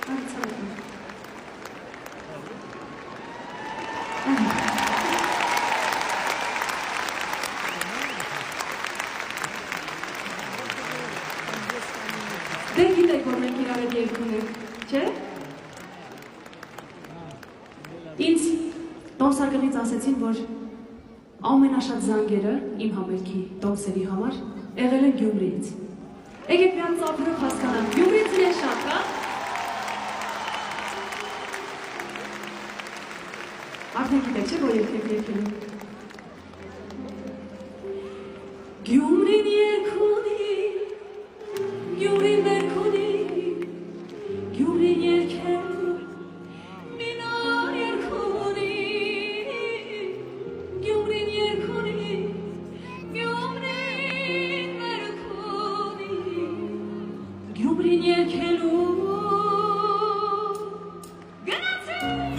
Դե գիտեք, որ մենք իրար հետ երգ ունենք, չէ՞։ Ինձ տոմսարկղից ասեցին, որ ամենաշատ զանգերը իմ համերգի տոմսերի համար եղել են Գյումրիից։ Եկեք մի հատ ծափերով հասկանանք, Գյումրիից ես շատ, հա։ Արդեն գիտեք, չէ՞, որ երգ եք երգելու։ Գյումրին երգ ունի, Գյումրին երգ ունի, Գյումրին երգելու, մինար երգ ունի, Գյումրին երգ ունի, Գյումրին երգ ունի, Գյումրին երգելու, գնացի!